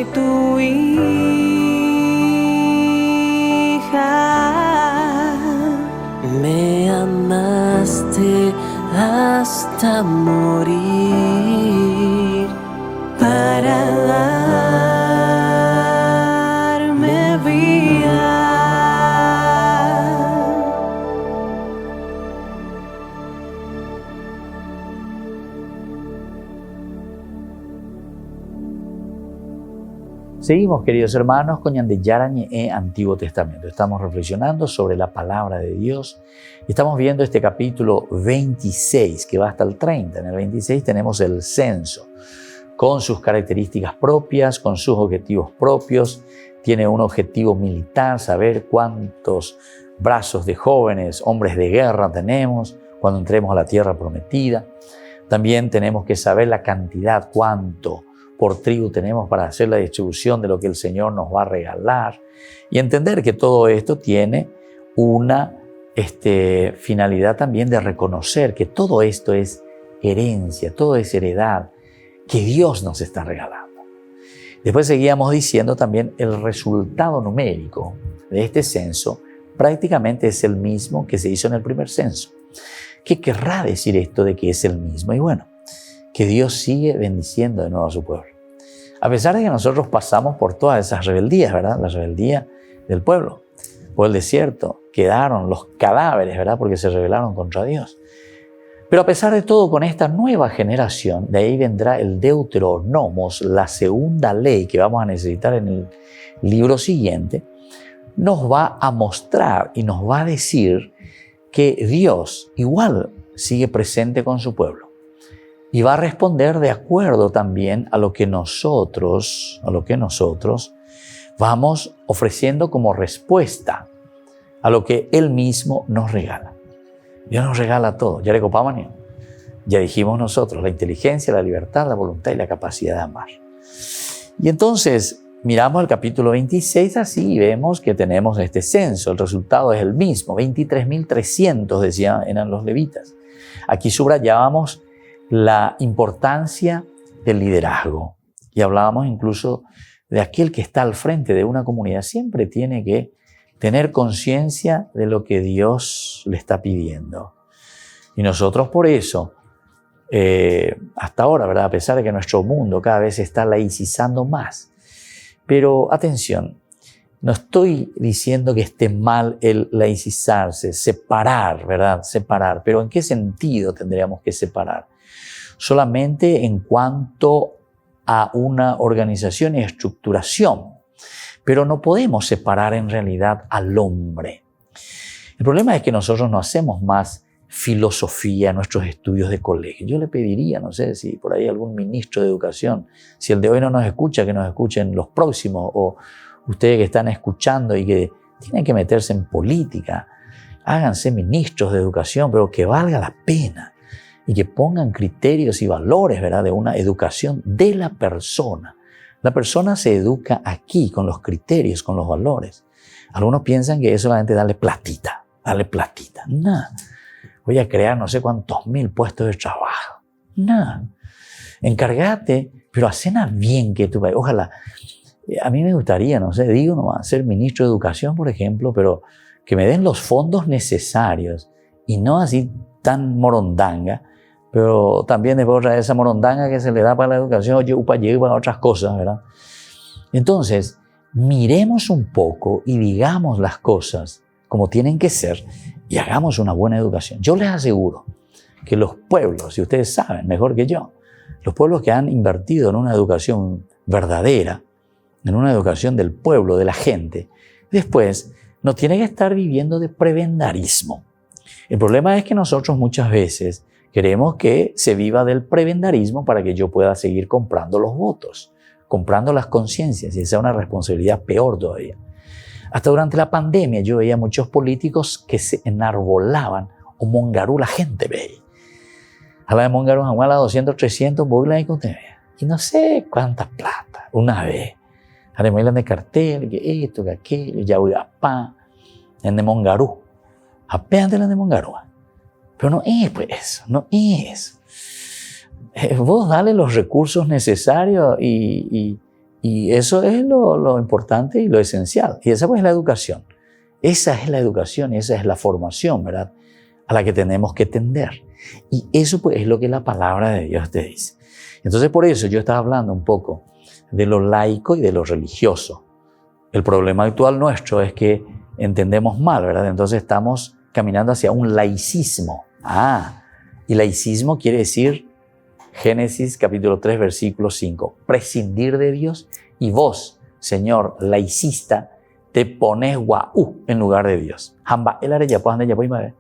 Speaker 9: soy tu hija. Me amaste hasta morir para darme vida.
Speaker 1: Seguimos, queridos hermanos, con Ñande Yarañe Antiguo Testamento. Estamos reflexionando sobre la palabra de Dios. Estamos viendo este capítulo 26, que va hasta el 30. En el 26 tenemos el censo, con sus características propias, con sus objetivos propios. Tiene un objetivo militar, saber cuántos brazos de jóvenes, hombres de guerra tenemos cuando entremos a la tierra prometida. También tenemos que saber la cantidad, cuánto por tribu tenemos para hacer la distribución de lo que el Señor nos va a regalar, y entender que todo esto tiene una finalidad también de reconocer que todo esto es herencia, todo es heredad que Dios nos está regalando. Después seguíamos diciendo también el resultado numérico de este censo prácticamente es el mismo que se hizo en el primer censo. ¿Qué querrá decir esto de que es el mismo? Y bueno, que Dios sigue bendiciendo de nuevo a su pueblo. A pesar de que nosotros pasamos por todas esas rebeldías, ¿verdad? La rebeldía del pueblo. Por el desierto quedaron los cadáveres, ¿verdad? Porque se rebelaron contra Dios. Pero a pesar de todo, con esta nueva generación, de ahí vendrá el Deuteronomos, la segunda ley que vamos a necesitar en el libro siguiente, nos va a mostrar y nos va a decir que Dios igual sigue presente con su pueblo. Y va a responder de acuerdo también a lo que nosotros vamos ofreciendo como respuesta a lo que Él mismo nos regala. Dios nos regala todo. Ya le copamos, ya dijimos nosotros, la inteligencia, la libertad, la voluntad y la capacidad de amar. Y entonces miramos el capítulo 26 así y vemos que tenemos este censo. El resultado es el mismo, 23.300 decían eran los levitas. Aquí subrayábamos la importancia del liderazgo. Y hablábamos incluso de aquel que está al frente de una comunidad. Siempre tiene que tener conciencia de lo que Dios le está pidiendo. Y nosotros por eso, hasta ahora, ¿verdad? A pesar de que nuestro mundo cada vez se está laicizando más. Pero atención, no estoy diciendo que esté mal el laicizarse, separar, ¿verdad? Separar. Pero ¿en qué sentido tendríamos que separar? Solamente en cuanto a una organización y estructuración, pero no podemos separar en realidad al hombre. El problema es que nosotros no hacemos más filosofía en nuestros estudios de colegio. Yo le pediría, no sé si por ahí algún ministro de educación, si el de hoy no nos escucha, que nos escuchen los próximos, o ustedes que están escuchando y que tienen que meterse en política, háganse ministros de educación, pero que valga la pena. Y que pongan criterios y valores, ¿verdad? De una educación de la persona. La persona se educa aquí con los criterios, con los valores. Algunos piensan que es solamente darle platita. No. Voy a crear no sé cuántos mil puestos de trabajo. No. Encárgate, pero hacena bien que tú vayas. Ojalá. A mí me gustaría, no sé, digo nomás, ser ministro de educación, por ejemplo, pero que me den los fondos necesarios y no así tan morondanga. Pero también después otra esa morondanga que se le da para la educación, oye, para otras cosas, ¿verdad? Entonces, miremos un poco y digamos las cosas como tienen que ser y hagamos una buena educación. Yo les aseguro que los pueblos, y ustedes saben mejor que yo, los pueblos que han invertido en una educación verdadera, en una educación del pueblo, de la gente, después no tienen que estar viviendo de prebendarismo. El problema es que nosotros muchas veces queremos que se viva del prebendarismo para que yo pueda seguir comprando los votos, comprando las conciencias, y esa es una responsabilidad peor todavía. Hasta durante la pandemia yo veía muchos políticos que se enarbolaban o mongarú la gente, ve. A la de mongarú, a la 200, 300, y no sé cuánta plata, una vez. A la de cartel, que esto, que aquello, ya voy a pa, en de mongarú. Apenas de la de mongarú. Pero no es pues eso, no es. Vos dale los recursos necesarios y Y eso es lo importante y lo esencial. Y esa pues es la educación. Esa es la educación y esa es la formación, ¿verdad?, a la que tenemos que tender. Y eso pues es lo que la palabra de Dios te dice. Entonces por eso yo estaba hablando un poco de lo laico y de lo religioso. El problema actual nuestro es que entendemos mal, ¿verdad? Entonces estamos caminando hacia un laicismo. Y laicismo quiere decir, Génesis capítulo 3, versículo 5, prescindir de Dios, y vos, Señor laicista, te pones guau en lugar de Dios. Hamba el are ya pues ande ya pues madre.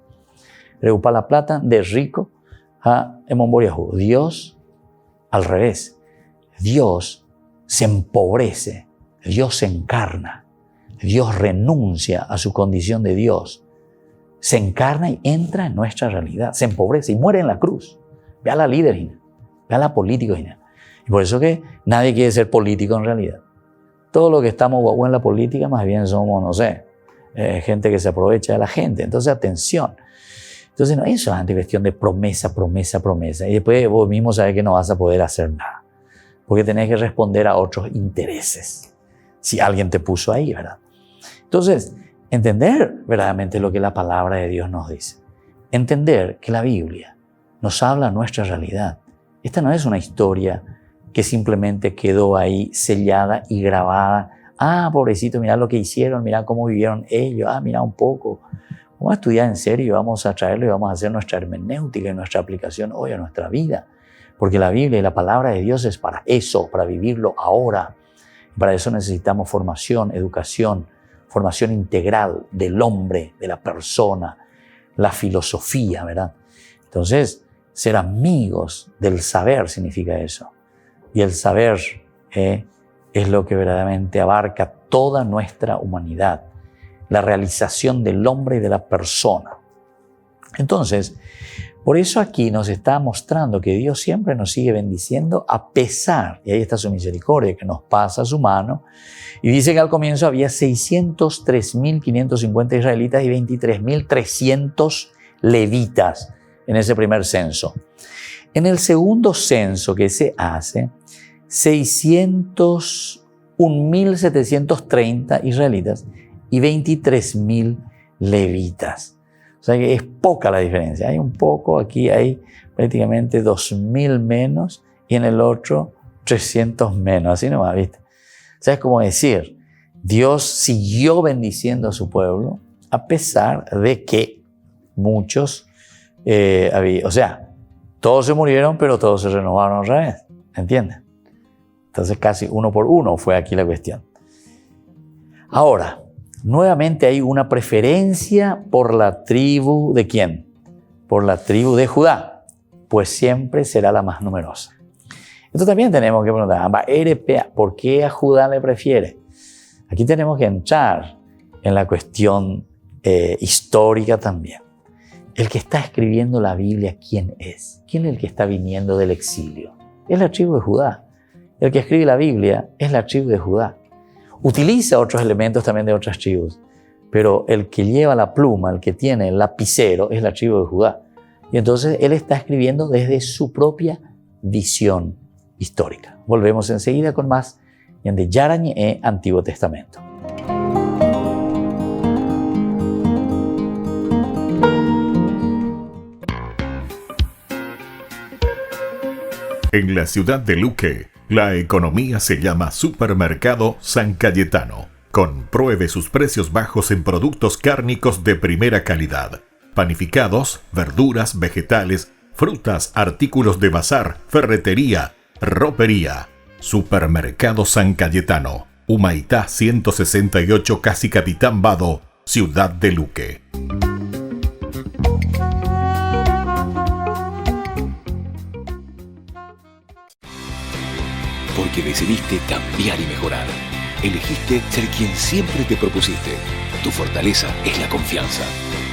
Speaker 1: Reupa la plata de rico a emomboriahu. Dios al revés. Dios se empobrece, Dios se encarna, Dios renuncia a su condición de Dios, se encarna y entra en nuestra realidad, se empobrece y muere en la cruz. Ve a la líder, ve a la política. Y por eso que nadie quiere ser político en realidad. Todo lo que estamos guau en la política más bien somos, no sé, gente que se aprovecha de la gente. Entonces, atención. Entonces, no es solamente cuestión de promesa, promesa, promesa. Y después vos mismo sabés que no vas a poder hacer nada. Porque tenés que responder a otros intereses. Si alguien te puso ahí, ¿verdad? Entonces, entender verdaderamente lo que la palabra de Dios nos dice. Entender que la Biblia nos habla nuestra realidad. Esta no es una historia que simplemente quedó ahí sellada y grabada. Pobrecito, mirá lo que hicieron, mirá cómo vivieron ellos, mirá un poco. Vamos a estudiar en serio y vamos a traerlo y vamos a hacer nuestra hermenéutica y nuestra aplicación hoy a nuestra vida. Porque la Biblia y la palabra de Dios es para eso, para vivirlo ahora. Para eso necesitamos formación, educación, formación integral del hombre, de la persona, la filosofía, ¿verdad? Entonces, ser amigos del saber significa eso. Y el saber es lo que verdaderamente abarca toda nuestra humanidad, la realización del hombre y de la persona. Entonces, por eso aquí nos está mostrando que Dios siempre nos sigue bendiciendo a pesar, y ahí está su misericordia, que nos pasa su mano. Y dice que al comienzo había 603.550 israelitas y 23.300 levitas en ese primer censo. En el segundo censo que se hace, 601.730 israelitas y 23.000 levitas. O sea que es poca la diferencia. Hay un poco, aquí hay prácticamente 2.000 menos y en el otro 300 menos. Así nomás, ¿viste? O sea, es como decir, Dios siguió bendiciendo a su pueblo a pesar de que muchos todos se murieron, pero todos se renovaron otra vez. ¿Entiendes? Entonces casi uno por uno fue aquí la cuestión. Ahora, nuevamente hay una preferencia por la tribu ¿de quién? Por la tribu de Judá, pues siempre será la más numerosa. Esto también tenemos que preguntar, ¿por qué a Judá le prefiere? Aquí tenemos que entrar en la cuestión histórica también. El que está escribiendo la Biblia, ¿quién es? ¿Quién es el que está viniendo del exilio? Es la tribu de Judá. El que escribe la Biblia es la tribu de Judá. Utiliza otros elementos también de otras tribus, pero el que lleva la pluma, el que tiene el lapicero, es la tribu de Judá. Y entonces él está escribiendo desde su propia visión histórica. Volvemos enseguida con más de Yara Ñe'e Antiguo Testamento.
Speaker 2: En la ciudad de Luque, la economía se llama Supermercado San Cayetano. Compruebe sus precios bajos en productos cárnicos de primera calidad. Panificados, verduras, vegetales, frutas, artículos de bazar, ferretería, ropería. Supermercado San Cayetano. Humaitá 168, Casi Capitán Vado, ciudad de Luque.
Speaker 8: Porque decidiste cambiar y mejorar. Elegiste ser quien siempre te propusiste. Tu fortaleza es la confianza.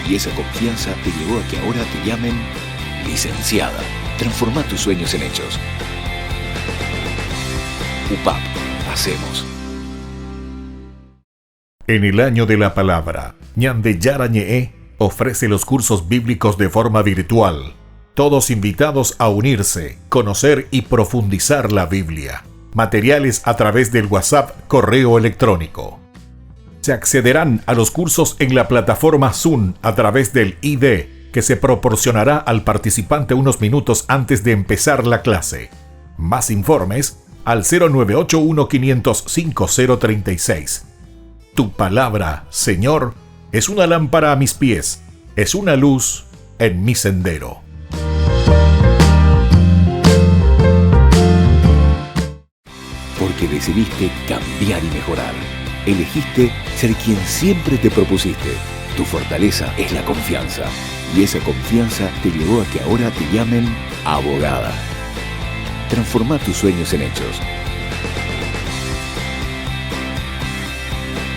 Speaker 8: Y esa confianza te llevó a que ahora te llamen licenciada. Transforma tus sueños en hechos. UPAP. Hacemos.
Speaker 2: En el año de la palabra, Ñande Yara Ñe'e ofrece los cursos bíblicos de forma virtual. Todos invitados a unirse, conocer y profundizar la Biblia. materiales a través del WhatsApp, correo electrónico. Se accederán a los cursos en la plataforma Zoom a través del ID que se proporcionará al participante unos minutos antes de empezar la clase. Más informes al 0981-500-5036. Tu palabra, Señor, es una lámpara a mis pies, es una luz en mi sendero.
Speaker 8: Porque decidiste cambiar y mejorar. Elegiste ser quien siempre te propusiste. Tu fortaleza es la confianza. Y esa confianza te llevó a que ahora te llamen abogada. Transforma tus sueños en hechos.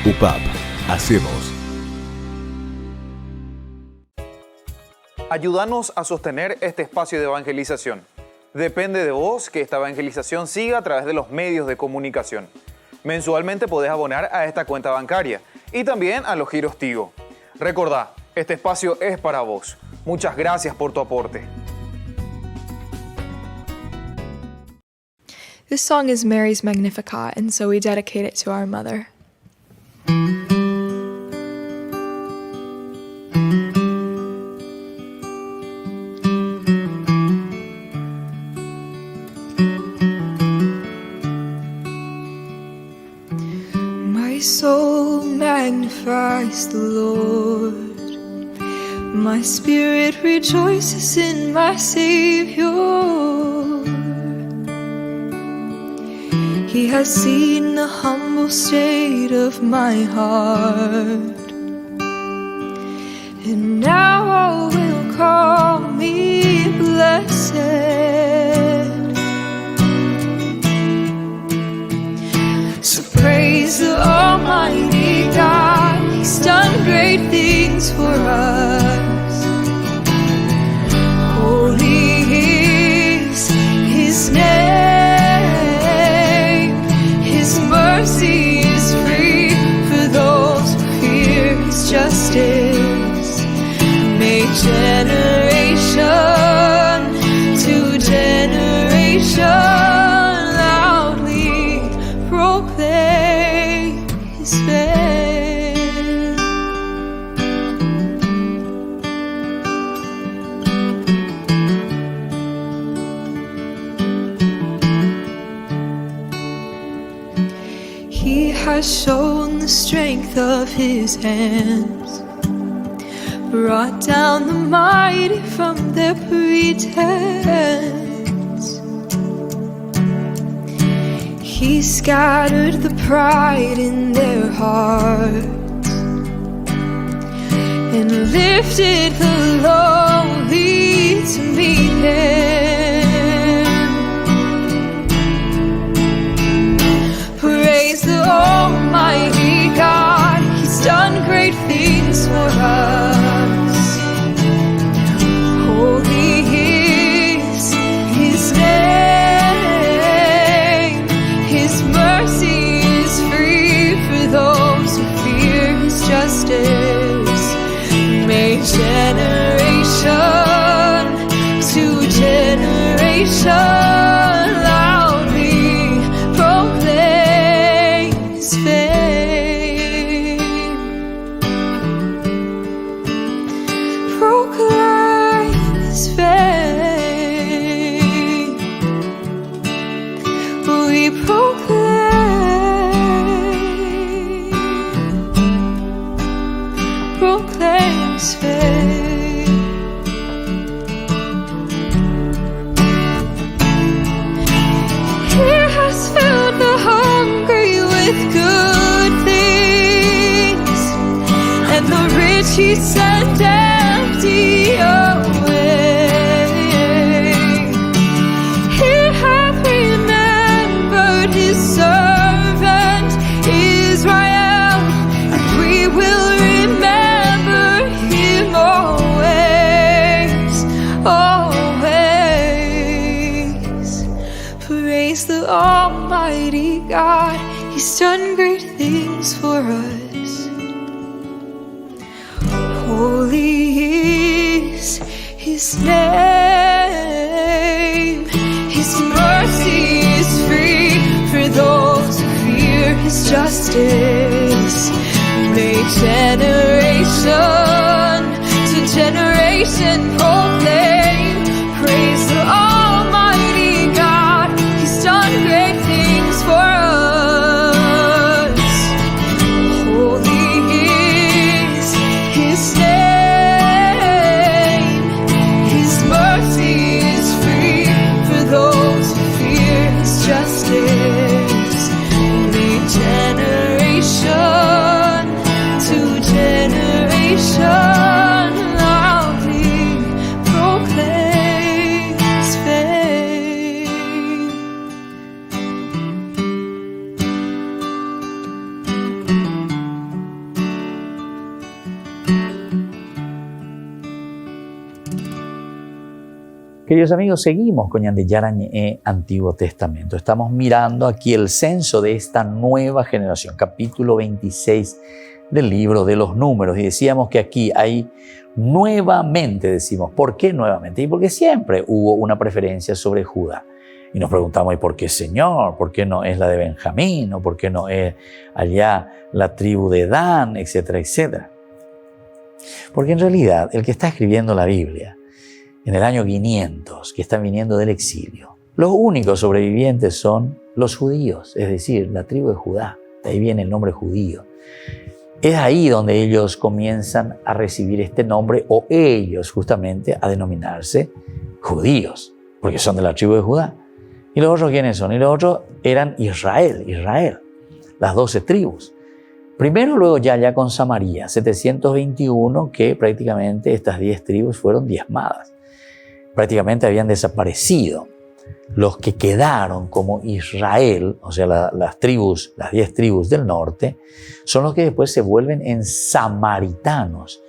Speaker 8: UPAP. Hacemos.
Speaker 10: Ayúdanos a sostener este espacio de evangelización. Depende de vos que esta evangelización siga a través de los medios de comunicación. Mensualmente podés abonar a esta cuenta bancaria y también a los giros Tigo. Recordá, este espacio es para vos. Muchas gracias por tu aporte.
Speaker 11: This song is Mary's Magnificat, and so we dedicate it to our mother. My soul magnifies the Lord. My spirit rejoices in my Savior. He has seen the humble state of my heart, and now all will call me blessed. So praise the Almighty God, He's done great things for us. Holy is His name, His mercy is free for those who fear His justice. May generation to generation loudly proclaim His fame. He has shown the strength of His hands, brought down the mighty from their pretense. He scattered the pride in their hearts and lifted the lowly to meet Him. Praise the Almighty God, He's done great things for us. Holy is His name, His mercy is free for those who fear His justice. May generation to generation loudly proclaim His fame. Proclaim His fame. We proclaim His fame. He has filled the hungry with good things, and the rich He sent empty away. He hath remembered His servant Israel, and we will remember Him always, always. Praise the Almighty God, He's done great things for us. Holy is His name, His mercy is free the Almighty God. He's done great things for us. Holy is His name. His mercy is free for those who fear His justice. Generation to generation, loudly proclaim His fame.
Speaker 1: Queridos amigos, seguimos con Ñande Yarañe Antiguo Testamento. Estamos mirando aquí el censo de esta nueva generación, capítulo 26 del libro de los Números. Y decíamos que aquí hay nuevamente, decimos, ¿por qué nuevamente? Y porque siempre hubo una preferencia sobre Judá. Y nos preguntamos, ¿y por qué, Señor? ¿Por qué no es la de Benjamín? ¿O por qué no es allá la tribu de Dan? Etcétera, etcétera. Porque en realidad el que está escribiendo la Biblia en el año 500, que están viniendo del exilio, los únicos sobrevivientes son los judíos, es decir, la tribu de Judá. De ahí viene el nombre judío. Es ahí donde ellos comienzan a recibir este nombre, o ellos justamente a denominarse judíos, porque son de la tribu de Judá. ¿Y los otros quiénes son? Y los otros eran Israel, las 12 tribus. Primero, luego ya con Samaria, 721, que prácticamente estas 10 tribus fueron diezmadas. Prácticamente habían desaparecido. Los que quedaron como Israel, o sea, las 10 tribus del norte, son los que después se vuelven en samaritanos.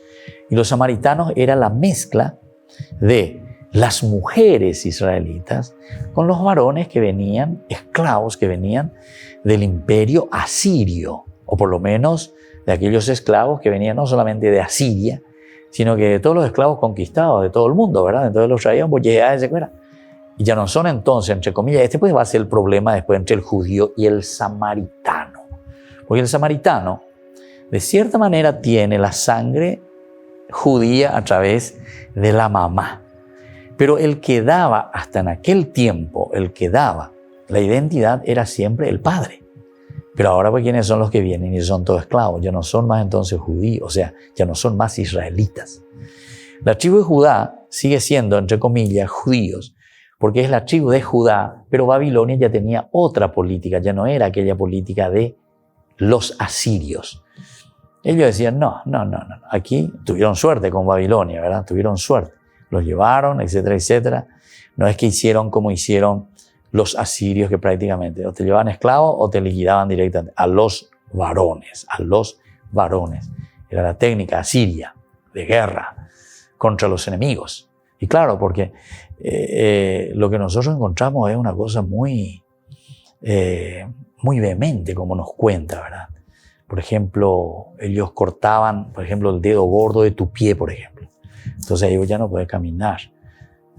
Speaker 1: Y los samaritanos era la mezcla de las mujeres israelitas con los varones que venían, esclavos que venían del imperio asirio, o por lo menos de aquellos esclavos que venían no solamente de Asiria, sino que de todos los esclavos conquistados de todo el mundo, ¿verdad? Entonces los traían por llegar de fuera. Y ya no son entonces, entre comillas, este pues va a ser el problema después entre el judío y el samaritano. Porque el samaritano, de cierta manera, tiene la sangre judía a través de la mamá. Pero el que daba, hasta en aquel tiempo, el que daba la identidad era siempre el padre. Pero ahora, pues, ¿quiénes son los que vienen? Y son todos esclavos. Ya no son más entonces judíos, o sea, ya no son más israelitas. La tribu de Judá sigue siendo, entre comillas, judíos, porque es la tribu de Judá, pero Babilonia ya tenía otra política, ya no era aquella política de los asirios. Ellos decían, no, aquí tuvieron suerte con Babilonia, ¿verdad? Tuvieron suerte. Los llevaron, etcétera, etcétera. No es que hicieron como hicieron los asirios, que prácticamente o te llevaban esclavos o te liquidaban directamente a los varones, Era la técnica asiria de guerra contra los enemigos. Y claro, porque lo que nosotros encontramos es una cosa muy vehemente, como nos cuenta, ¿verdad? Por ejemplo, ellos cortaban, por ejemplo, el dedo gordo de tu pie, por ejemplo. Entonces ellos ya no pueden caminar.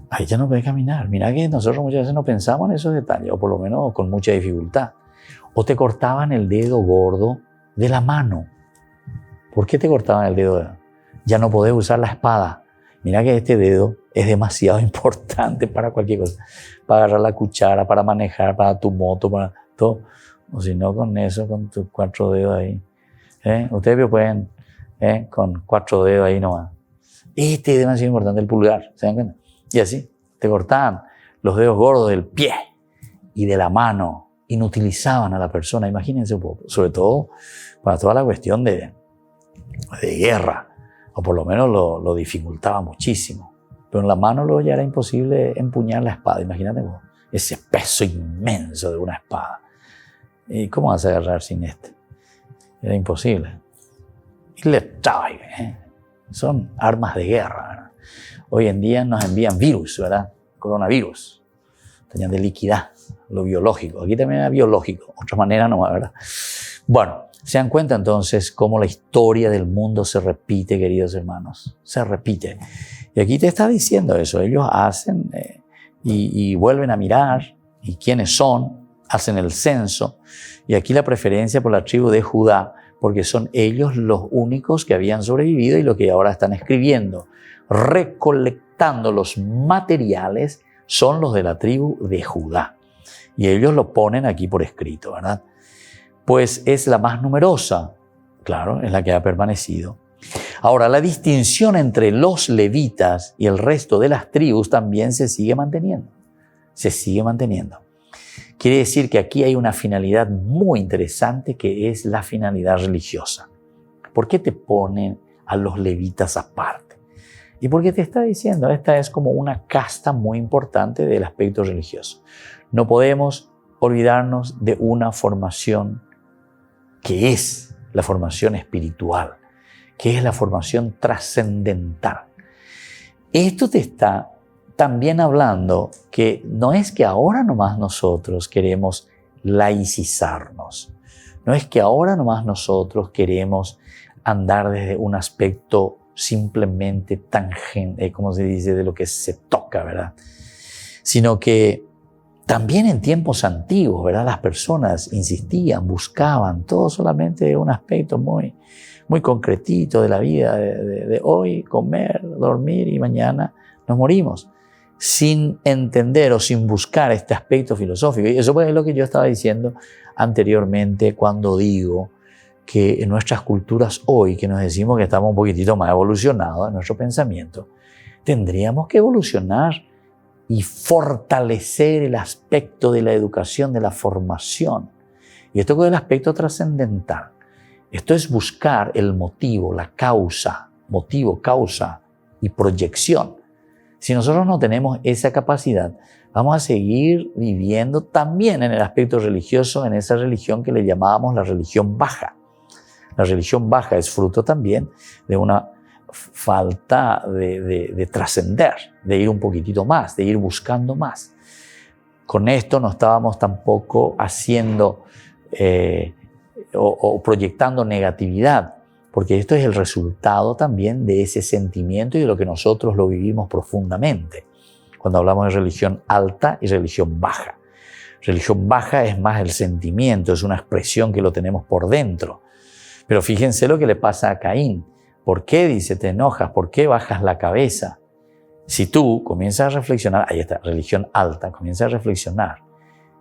Speaker 1: Ahí ya no puede caminar. Mira que nosotros muchas veces no pensamos en esos detalles, o por lo menos con mucha dificultad. O te cortaban el dedo gordo de la mano. ¿Por qué te cortaban el dedo? Ya no podés usar la espada. Mira que este dedo es demasiado importante para cualquier cosa. Para agarrar la cuchara, para manejar, para tu moto, para todo. O si no, con eso, con tus 4 dedos ahí. Ustedes pueden, con 4 dedos ahí nomás. Este es demasiado importante, el pulgar. ¿Se dan cuenta? Y así, te cortaban los dedos gordos del pie y de la mano. Inutilizaban a la persona, imagínense un poco. Sobre todo para toda la cuestión de guerra. O por lo menos lo dificultaba muchísimo. Pero en la mano luego ya era imposible empuñar la espada. Imagínate ese peso inmenso de una espada. ¿Y cómo vas a agarrar sin este? Era imposible. Y le traba, son armas de guerra, ¿verdad? Hoy en día nos envían virus, ¿verdad? Coronavirus. Tenían de liquidar lo biológico. Aquí también era biológico. Otra manera no, ¿verdad? Bueno, se dan cuenta entonces cómo la historia del mundo se repite, queridos hermanos. Se repite. Y aquí te está diciendo eso. Ellos hacen y vuelven a mirar. ¿Y quiénes son? Hacen el censo. Y aquí la preferencia por la tribu de Judá, porque son ellos los únicos que habían sobrevivido y lo que ahora están escribiendo, recolectando los materiales son los de la tribu de Judá. Y ellos lo ponen aquí por escrito, ¿verdad? Pues es la más numerosa, claro, es la que ha permanecido. Ahora, la distinción entre los levitas y el resto de las tribus también se sigue manteniendo. Se sigue manteniendo. Quiere decir que aquí hay una finalidad muy interesante, que es la finalidad religiosa. ¿Por qué te ponen a los levitas aparte? Y porque te está diciendo, esta es como una casta muy importante del aspecto religioso. No podemos olvidarnos de una formación que es la formación espiritual, que es la formación trascendental. Esto te está también hablando que no es que ahora nomás nosotros queremos laicizarnos, no es que ahora nomás nosotros queremos andar desde un aspecto simplemente tangente, como se dice, de lo que se toca, ¿verdad? Sino que también en tiempos antiguos, ¿verdad? Las personas insistían, buscaban todo solamente un aspecto muy concretito de la vida de hoy, comer, dormir y mañana nos morimos, sin entender o sin buscar este aspecto filosófico. Y eso es lo que yo estaba diciendo anteriormente cuando digo que en nuestras culturas hoy, que nos decimos que estamos un poquitito más evolucionados en nuestro pensamiento, tendríamos que evolucionar y fortalecer el aspecto de la educación, de la formación. Y esto es el aspecto trascendental. Esto es buscar el motivo, la causa, motivo, causa y proyección. Si nosotros no tenemos esa capacidad, vamos a seguir viviendo también en el aspecto religioso, en esa religión que le llamábamos la religión baja. La religión baja es fruto también de una falta de trascender, de ir un poquitito más, de ir buscando más. Con esto no estábamos tampoco haciendo o proyectando negatividad, porque esto es el resultado también de ese sentimiento y de lo que nosotros lo vivimos profundamente cuando hablamos de religión alta y religión baja. Religión baja es más el sentimiento, es una expresión que lo tenemos por dentro. Pero fíjense lo que le pasa a Caín. ¿Por qué, dice, te enojas? ¿Por qué bajas la cabeza? Si tú comienzas a reflexionar, ahí está, religión alta, comienzas a reflexionar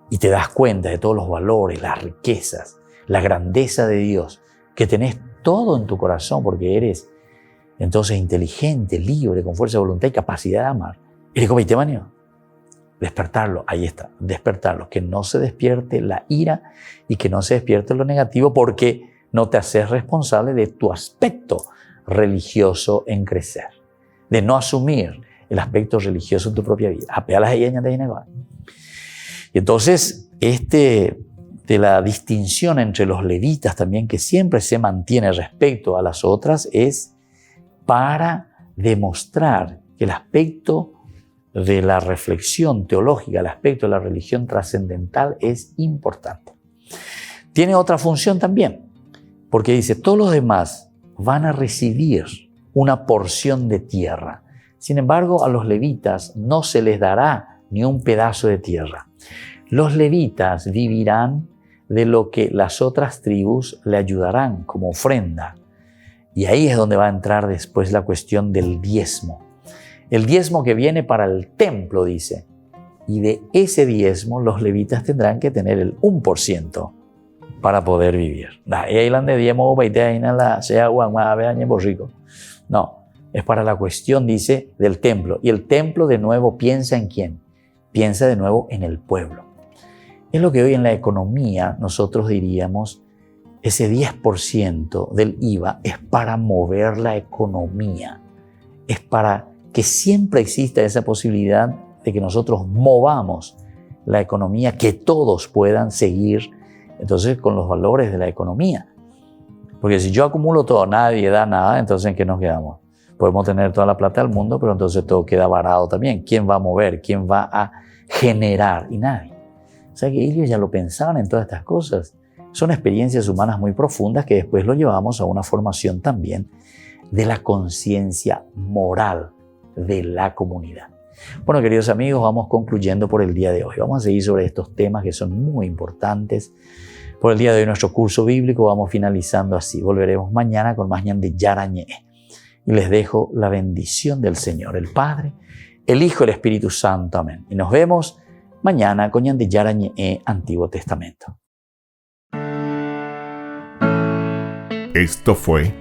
Speaker 1: y te das cuenta de todos los valores, las riquezas, la grandeza de Dios, que tenés todo en tu corazón porque eres entonces inteligente, libre, con fuerza de voluntad y capacidad de amar. Eres como Itemanio. Despertarlo, ahí está, despertarlo, que no se despierte la ira y que no se despierte lo negativo, porque no te haces responsable de tu aspecto religioso en crecer, de no asumir el aspecto religioso en tu propia vida. Y entonces, de la distinción entre los levitas también, que siempre se mantiene respecto a las otras, es para demostrar que el aspecto de la reflexión teológica, el aspecto de la religión trascendental es importante. Tiene otra función también, porque dice, todos los demás van a recibir una porción de tierra. Sin embargo, a los levitas no se les dará ni un pedazo de tierra. Los levitas vivirán de lo que las otras tribus le ayudarán como ofrenda. Y ahí es donde va a entrar después la cuestión del diezmo. El diezmo que viene para el templo, dice. Y de ese diezmo los levitas tendrán que tener el 1% para poder vivir. No, es para la cuestión, dice, del templo. Y el templo de nuevo piensa en ¿quién? Piensa de nuevo en el pueblo. Es lo que hoy en la economía nosotros diríamos, ese 10% del IVA es para mover la economía. Es para que siempre exista esa posibilidad de que nosotros movamos la economía, que todos puedan seguir entonces con los valores de la economía. Porque si yo acumulo todo, nadie da nada, entonces ¿en qué nos quedamos? Podemos tener toda la plata del mundo, pero entonces todo queda varado también. ¿Quién va a mover? ¿Quién va a generar? Y nadie. O sea que ellos ya lo pensaban en todas estas cosas. Son experiencias humanas muy profundas que después lo llevamos a una formación también de la conciencia moral de la comunidad. Bueno, queridos amigos, vamos concluyendo por el día de hoy. Vamos a seguir sobre estos temas que son muy importantes. Por el día de hoy nuestro curso bíblico vamos finalizando así. Volveremos mañana con más Ñan de Yara Ñe. Y les dejo la bendición del Señor, el Padre, el Hijo y el Espíritu Santo. Amén. Y nos vemos mañana con Ñande Yarañe Antiguo Testamento.
Speaker 2: Esto fue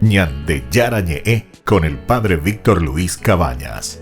Speaker 2: Ñande Yarañe con el Padre Víctor Luis Cabañas.